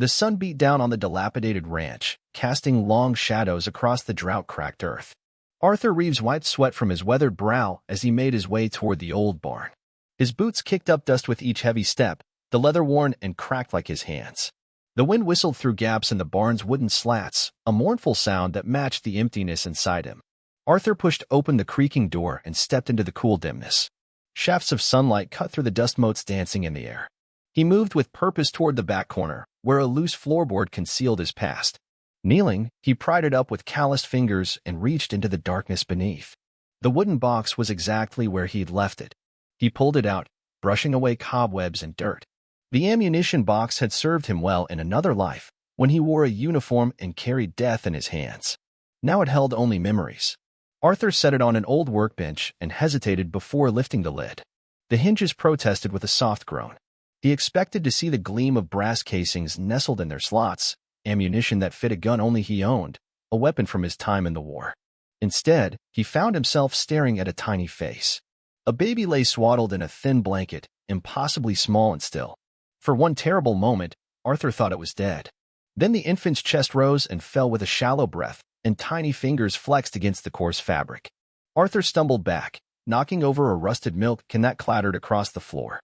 The sun beat down on the dilapidated ranch, casting long shadows across the drought-cracked earth. Arthur Reeves wiped sweat from his weathered brow as he made his way toward the old barn. His boots kicked up dust with each heavy step, the leather worn and cracked like his hands. The wind whistled through gaps in the barn's wooden slats, a mournful sound that matched the emptiness inside him. Arthur pushed open the creaking door and stepped into the cool dimness. Shafts of sunlight cut through the dust motes dancing in the air. He moved with purpose toward the back corner, where a loose floorboard concealed his past. Kneeling, he pried it up with calloused fingers and reached into the darkness beneath. The wooden box was exactly where he'd left it. He pulled it out, brushing away cobwebs and dirt. The ammunition box had served him well in another life, when he wore a uniform and carried death in his hands. Now it held only memories. Arthur set it on an old workbench and hesitated before lifting the lid. The hinges protested with a soft groan. He expected to see the gleam of brass casings nestled in their slots, ammunition that fit a gun only he owned, a weapon from his time in the war. Instead, he found himself staring at a tiny face. A baby lay swaddled in a thin blanket, impossibly small and still. For one terrible moment, Arthur thought it was dead. Then the infant's chest rose and fell with a shallow breath, and tiny fingers flexed against the coarse fabric. Arthur stumbled back, knocking over a rusted milk can that clattered across the floor.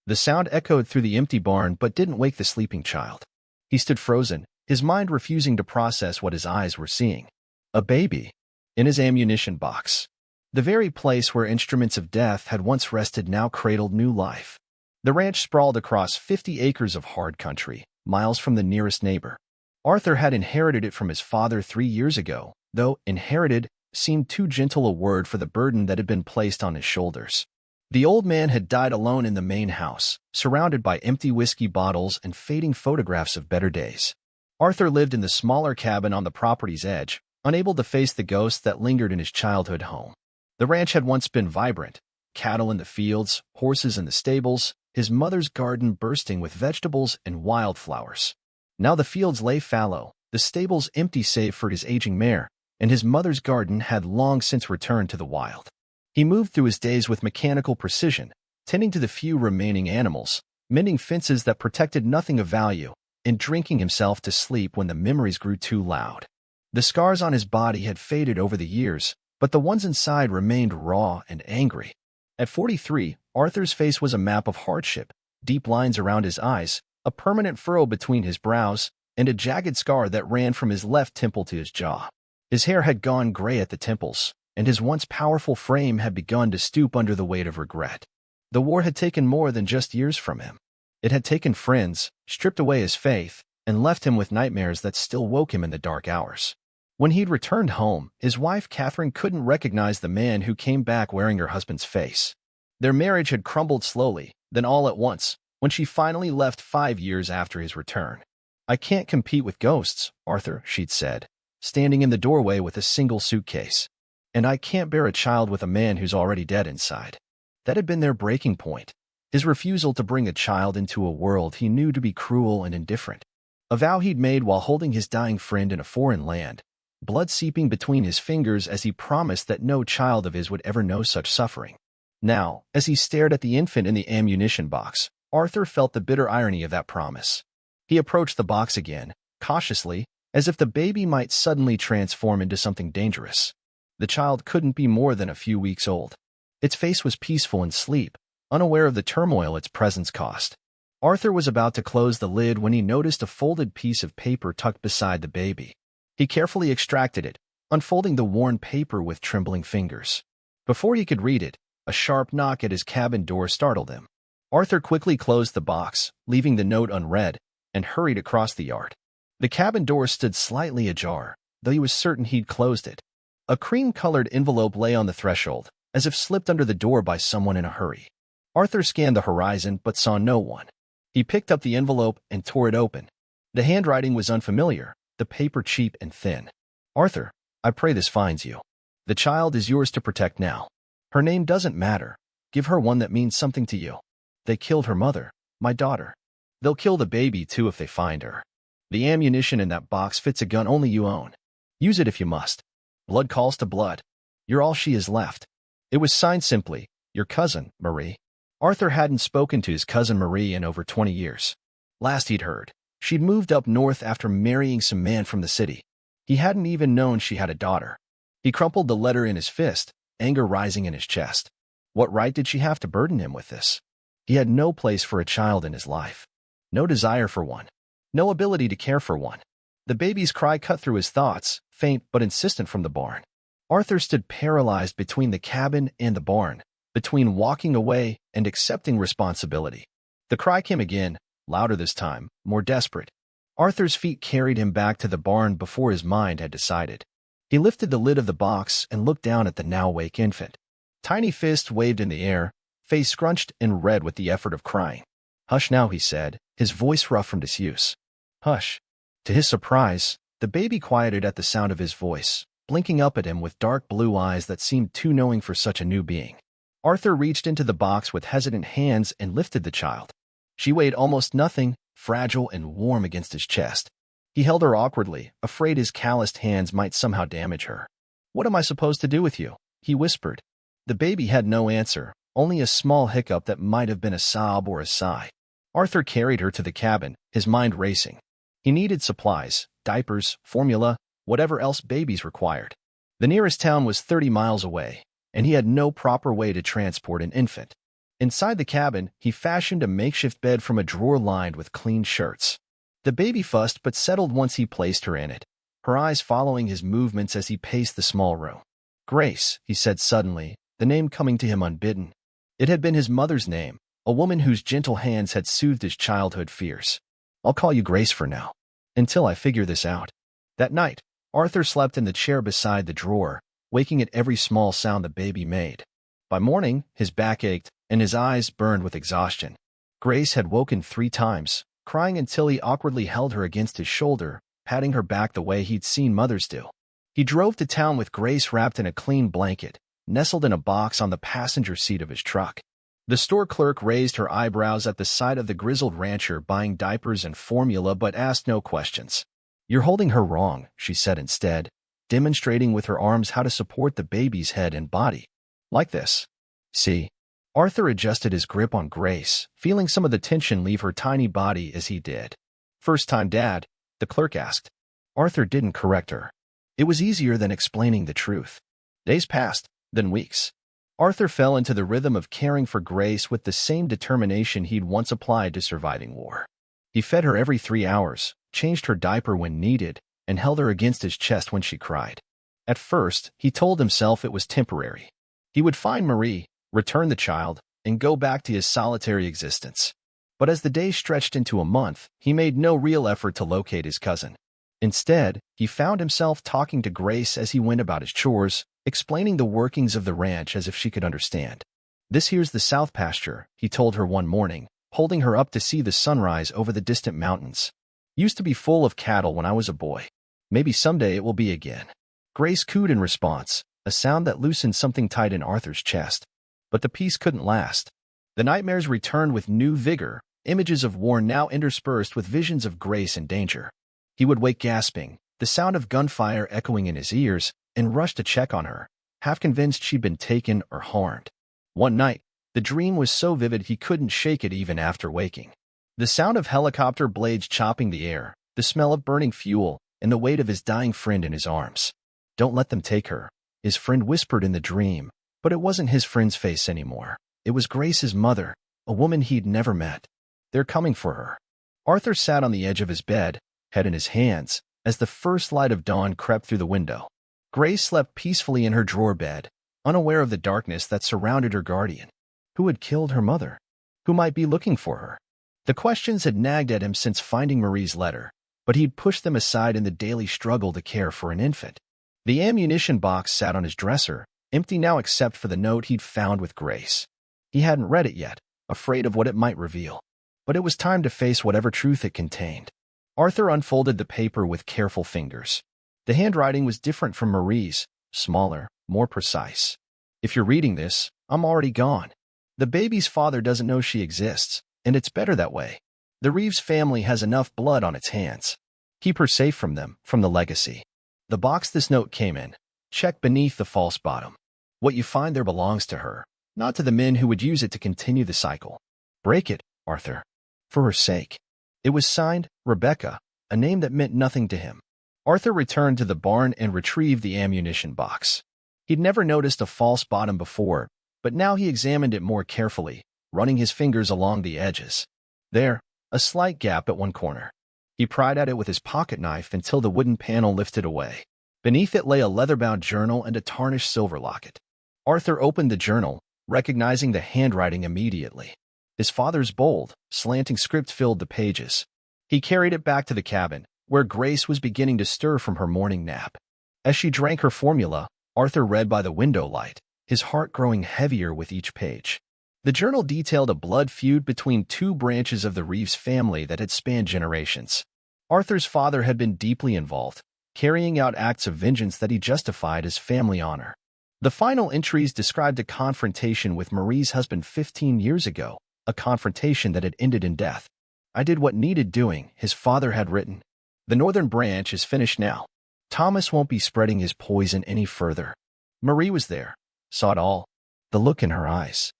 The sound echoed through the empty barn but didn't wake the sleeping child. He stood frozen, his mind refusing to process what his eyes were seeing. A baby. In his ammunition box. The very place where instruments of death had once rested now cradled new life. The ranch sprawled across 50 acres of hard country, miles from the nearest neighbor. Arthur had inherited it from his father 3 years ago, though inherited seemed too gentle a word for the burden that had been placed on his shoulders. The old man had died alone in the main house, surrounded by empty whiskey bottles and fading photographs of better days. Arthur lived in the smaller cabin on the property's edge, unable to face the ghosts that lingered in his childhood home. The ranch had once been vibrant, cattle in the fields, horses in the stables, his mother's garden bursting with vegetables and wildflowers. Now the fields lay fallow, the stables empty save for his aging mare, and his mother's garden had long since returned to the wild. He moved through his days with mechanical precision, tending to the few remaining animals, mending fences that protected nothing of value, and drinking himself to sleep when the memories grew too loud. The scars on his body had faded over the years, but the ones inside remained raw and angry. At 43, Arthur's face was a map of hardship, deep lines around his eyes, a permanent furrow between his brows, and a jagged scar that ran from his left temple to his jaw. His hair had gone gray at the temples, and his once powerful frame had begun to stoop under the weight of regret. The war had taken more than just years from him. It had taken friends, stripped away his faith, and left him with nightmares that still woke him in the dark hours. When he'd returned home, his wife Catherine couldn't recognize the man who came back wearing her husband's face. Their marriage had crumbled slowly, then all at once, when she finally left 5 years after his return. "I can't compete with ghosts, Arthur," she'd said, standing in the doorway with a single suitcase. "And I can't bear a child with a man who's already dead inside." That had been their breaking point. His refusal to bring a child into a world he knew to be cruel and indifferent. A vow he'd made while holding his dying friend in a foreign land, blood seeping between his fingers as he promised that no child of his would ever know such suffering. Now, as he stared at the infant in the ammunition box, Arthur felt the bitter irony of that promise. He approached the box again, cautiously, as if the baby might suddenly transform into something dangerous. The child couldn't be more than a few weeks old. Its face was peaceful in sleep, unaware of the turmoil its presence caused. Arthur was about to close the lid when he noticed a folded piece of paper tucked beside the baby. He carefully extracted it, unfolding the worn paper with trembling fingers. Before he could read it, a sharp knock at his cabin door startled him. Arthur quickly closed the box, leaving the note unread, and hurried across the yard. The cabin door stood slightly ajar, though he was certain he'd closed it. A cream-colored envelope lay on the threshold, as if slipped under the door by someone in a hurry. Arthur scanned the horizon but saw no one. He picked up the envelope and tore it open. The handwriting was unfamiliar, the paper cheap and thin. "Arthur, I pray this finds you. The child is yours to protect now. Her name doesn't matter. Give her one that means something to you. They killed her mother, my daughter. They'll kill the baby too if they find her. The ammunition in that box fits a gun only you own. Use it if you must. Blood calls to blood. You're all she has left." It was signed simply, "Your cousin, Marie." Arthur hadn't spoken to his cousin Marie in over 20 years. Last he'd heard, She'd moved up north after marrying some man from the city. He hadn't even known she had a daughter. He crumpled the letter in his fist, anger rising in his chest. What right did she have to burden him with this? He had no place for a child in his life. No desire for one. No ability to care for one. The baby's cry cut through his thoughts, faint but insistent from the barn. Arthur stood paralyzed between the cabin and the barn, between walking away and accepting responsibility. The cry came again, louder this time, more desperate. Arthur's feet carried him back to the barn before his mind had decided. He lifted the lid of the box and looked down at the now-awake infant. Tiny fists waved in the air, face scrunched and red with the effort of crying. "Hush now," he said, his voice rough from disuse. "Hush." To his surprise, the baby quieted at the sound of his voice, blinking up at him with dark blue eyes that seemed too knowing for such a new being. Arthur reached into the box with hesitant hands and lifted the child. She weighed almost nothing, fragile and warm against his chest. He held her awkwardly, afraid his calloused hands might somehow damage her. "What am I supposed to do with you?" he whispered. The baby had no answer, only a small hiccup that might have been a sob or a sigh. Arthur carried her to the cabin, his mind racing. He needed supplies, diapers, formula, whatever else babies required. The nearest town was 30 miles away, and he had no proper way to transport an infant. Inside the cabin, he fashioned a makeshift bed from a drawer lined with clean shirts. The baby fussed but settled once he placed her in it, her eyes following his movements as he paced the small room. "Grace," he said suddenly, the name coming to him unbidden. It had been his mother's name, a woman whose gentle hands had soothed his childhood fears. "I'll call you Grace for now, until I figure this out." That night, Arthur slept in the chair beside the drawer, waking at every small sound the baby made. By morning, his back ached, and his eyes burned with exhaustion. Grace had woken 3 times, crying until he awkwardly held her against his shoulder, patting her back the way he'd seen mothers do. He drove to town with Grace wrapped in a clean blanket, nestled in a box on the passenger seat of his truck. The store clerk raised her eyebrows at the sight of the grizzled rancher buying diapers and formula but asked no questions. "You're holding her wrong," she said instead, demonstrating with her arms how to support the baby's head and body. "Like this. See?" Arthur adjusted his grip on Grace, feeling some of the tension leave her tiny body as he did. "First time, Dad?" the clerk asked. Arthur didn't correct her. It was easier than explaining the truth. Days passed, then weeks. Arthur fell into the rhythm of caring for Grace with the same determination he'd once applied to surviving war. He fed her every 3 hours, changed her diaper when needed, and held her against his chest when she cried. At first, he told himself it was temporary. He would find Marie, return the child, and go back to his solitary existence. But as the days stretched into a month, he made no real effort to locate his cousin. Instead, he found himself talking to Grace as he went about his chores, explaining the workings of the ranch as if she could understand. "This here's the south pasture," he told her one morning, holding her up to see the sunrise over the distant mountains. "Used to be full of cattle when I was a boy. Maybe someday it will be again." Grace cooed in response, a sound that loosened something tight in Arthur's chest. But the peace couldn't last. The nightmares returned with new vigor, images of war now interspersed with visions of Grace in danger. He would wake gasping, the sound of gunfire echoing in his ears, and rush to check on her, half convinced she'd been taken or harmed. One night, the dream was so vivid he couldn't shake it even after waking. The sound of helicopter blades chopping the air, the smell of burning fuel, and the weight of his dying friend in his arms. "Don't let them take her," his friend whispered in the dream, but it wasn't his friend's face anymore. It was Grace's mother, a woman he'd never met. "They're coming for her." Arthur sat on the edge of his bed, head in his hands, as the first light of dawn crept through the window. Grace slept peacefully in her drawer bed, unaware of the darkness that surrounded her guardian. Who had killed her mother? Who might be looking for her? The questions had nagged at him since finding Marie's letter, but he'd pushed them aside in the daily struggle to care for an infant. The ammunition box sat on his dresser, empty now except for the note he'd found with Grace. He hadn't read it yet, afraid of what it might reveal. But it was time to face whatever truth it contained. Arthur unfolded the paper with careful fingers. The handwriting was different from Marie's, smaller, more precise. "If you're reading this, I'm already gone. The baby's father doesn't know she exists, and it's better that way. The Reeves family has enough blood on its hands. Keep her safe from them, from the legacy." The box this note came in. Check beneath the false bottom. What you find there belongs to her, not to the men who would use it to continue the cycle. Break it, Arthur. For her sake. It was signed Rebecca, a name that meant nothing to him. Arthur returned to the barn and retrieved the ammunition box. He'd never noticed a false bottom before, but now he examined it more carefully, running his fingers along the edges. There, a slight gap at one corner. He pried at it with his pocket knife until the wooden panel lifted away. Beneath it lay a leather-bound journal and a tarnished silver locket. Arthur opened the journal, recognizing the handwriting immediately. His father's bold, slanting script filled the pages. He carried it back to the cabin, where Grace was beginning to stir from her morning nap. As she drank her formula, Arthur read by the window light, his heart growing heavier with each page. The journal detailed a blood feud between two branches of the Reeves family that had spanned generations. Arthur's father had been deeply involved, carrying out acts of vengeance that he justified as family honor. The final entries described a confrontation with Marie's husband 15 years ago, a confrontation that had ended in death. "I did what needed doing," his father had written. "The northern branch is finished now. Thomas won't be spreading his poison any further." Marie was there, saw it all, the look in her eyes.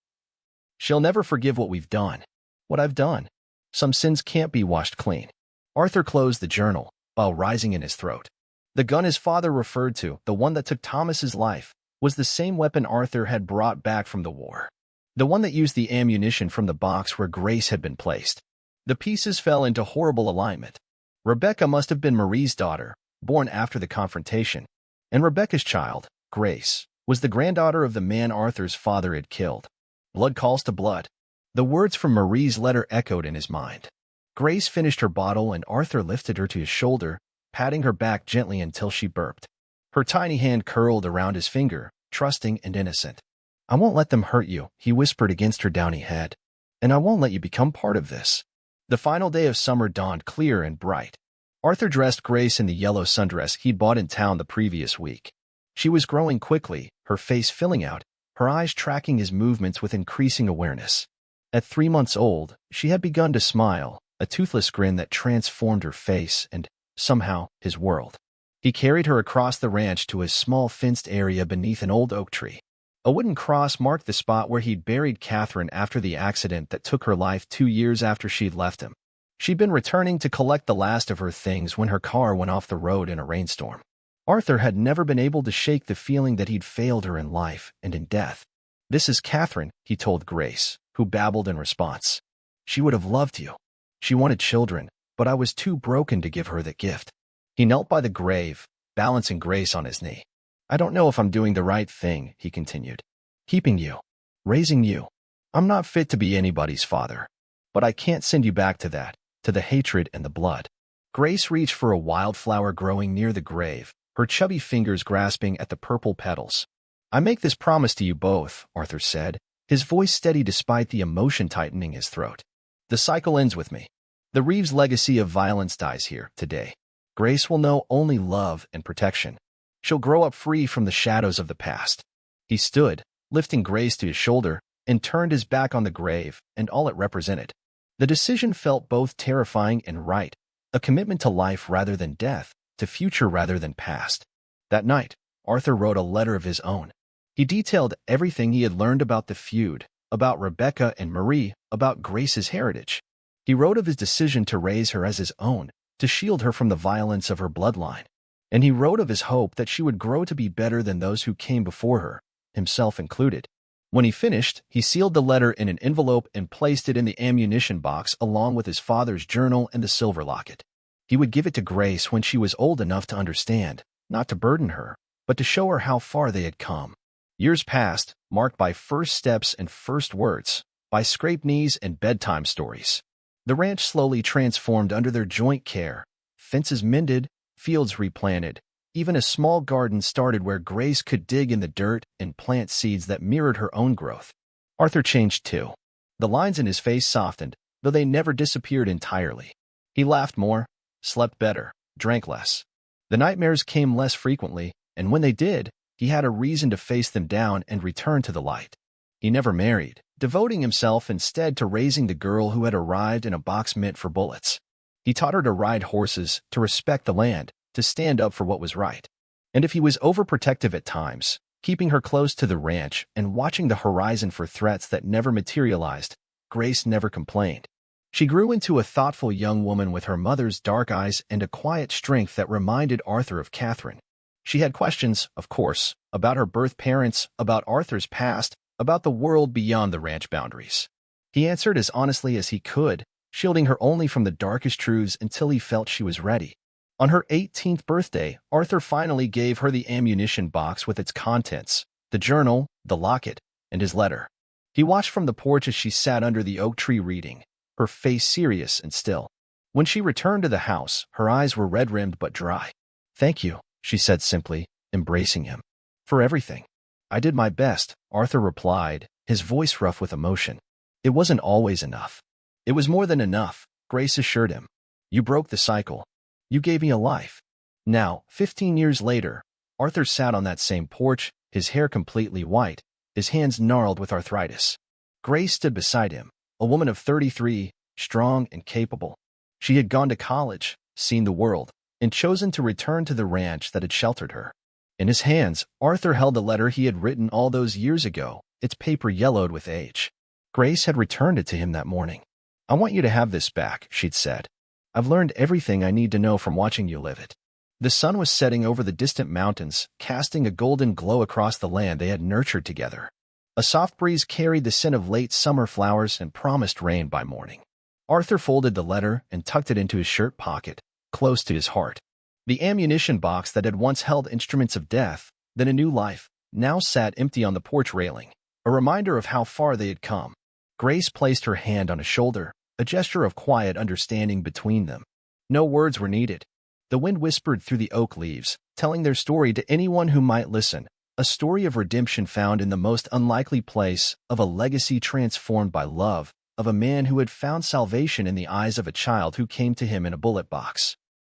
"She'll never forgive what we've done. What I've done. Some sins can't be washed clean." Arthur closed the journal, while rising in his throat. The gun his father referred to, the one that took Thomas's life, was the same weapon Arthur had brought back from the war. The one that used the ammunition from the box where Grace had been placed. The pieces fell into horrible alignment. Rebecca must have been Marie's daughter, born after the confrontation, and Rebecca's child, Grace, was the granddaughter of the man Arthur's father had killed. Blood calls to blood. The words from Marie's letter echoed in his mind. Grace finished her bottle and Arthur lifted her to his shoulder, patting her back gently until she burped. Her tiny hand curled around his finger, trusting and innocent. "I won't let them hurt you," he whispered against her downy head. "And I won't let you become part of this." The final day of summer dawned clear and bright. Arthur dressed Grace in the yellow sundress he'd bought in town the previous week. She was growing quickly, her face filling out, her eyes tracking his movements with increasing awareness. At 3 months old, she had begun to smile, a toothless grin that transformed her face and, somehow, his world. He carried her across the ranch to a small fenced area beneath an old oak tree. A wooden cross marked the spot where he'd buried Catherine after the accident that took her life 2 years after she'd left him. She'd been returning to collect the last of her things when her car went off the road in a rainstorm. Arthur had never been able to shake the feeling that he'd failed her in life and in death. "This is Catherine," he told Grace, who babbled in response. "She would have loved you. She wanted children, but I was too broken to give her the gift." He knelt by the grave, balancing Grace on his knee. "I don't know if I'm doing the right thing," he continued. "Keeping you. Raising you. I'm not fit to be anybody's father. But I can't send you back to that, to the hatred and the blood." Grace reached for a wildflower growing near the grave, her chubby fingers grasping at the purple petals. "I make this promise to you both," Arthur said, his voice steady despite the emotion tightening his throat. "The cycle ends with me. The Reeves legacy of violence dies here, today. Grace will know only love and protection. She'll grow up free from the shadows of the past." He stood, lifting Grace to his shoulder, and turned his back on the grave and all it represented. The decision felt both terrifying and right, a commitment to life rather than death, to future rather than past. That night, Arthur wrote a letter of his own. He detailed everything he had learned about the feud, about Rebecca and Marie, about Grace's heritage. He wrote of his decision to raise her as his own, to shield her from the violence of her bloodline. And he wrote of his hope that she would grow to be better than those who came before her, himself included. When he finished, he sealed the letter in an envelope and placed it in the ammunition box along with his father's journal and the silver locket. He would give it to Grace when she was old enough to understand, not to burden her, but to show her how far they had come. Years passed, marked by first steps and first words, by scraped knees and bedtime stories. The ranch slowly transformed under their joint care, fences mended, fields replanted, even a small garden started where Grace could dig in the dirt and plant seeds that mirrored her own growth. Arthur changed too. The lines in his face softened, though they never disappeared entirely. He laughed more, slept better, drank less. The nightmares came less frequently, and when they did, he had a reason to face them down and return to the light. He never married, devoting himself instead to raising the girl who had arrived in a box meant for bullets. He taught her to ride horses, to respect the land, to stand up for what was right. And if he was overprotective at times, keeping her close to the ranch and watching the horizon for threats that never materialized, Grace never complained. She grew into a thoughtful young woman with her mother's dark eyes and a quiet strength that reminded Arthur of Catherine. She had questions, of course, about her birth parents, about Arthur's past, about the world beyond the ranch boundaries. He answered as honestly as he could, shielding her only from the darkest truths until he felt she was ready. On her 18th birthday, Arthur finally gave her the ammunition box with its contents, the journal, the locket, and his letter. He watched from the porch as she sat under the oak tree reading, her face serious and still. When she returned to the house, her eyes were red-rimmed but dry. "Thank you," she said simply, embracing him. "For everything." "I did my best," Arthur replied, his voice rough with emotion. "It wasn't always enough." "It was more than enough," Grace assured him. "You broke the cycle. You gave me a life." Now, 15 years later, Arthur sat on that same porch, his hair completely white, his hands gnarled with arthritis. Grace stood beside him, a woman of 33, strong and capable. She had gone to college, seen the world, and chosen to return to the ranch that had sheltered her. In his hands, Arthur held the letter he had written all those years ago, its paper yellowed with age. Grace had returned it to him that morning. "I want you to have this back," she'd said. "I've learned everything I need to know from watching you live it." The sun was setting over the distant mountains, casting a golden glow across the land they had nurtured together. A soft breeze carried the scent of late summer flowers and promised rain by morning. Arthur folded the letter and tucked it into his shirt pocket, close to his heart. The ammunition box that had once held instruments of death, then a new life, now sat empty on the porch railing, a reminder of how far they had come. Grace placed her hand on his shoulder, a gesture of quiet understanding between them. No words were needed. The wind whispered through the oak leaves, telling their story to anyone who might listen, a story of redemption found in the most unlikely place, of a legacy transformed by love, of a man who had found salvation in the eyes of a child who came to him in a bullet box.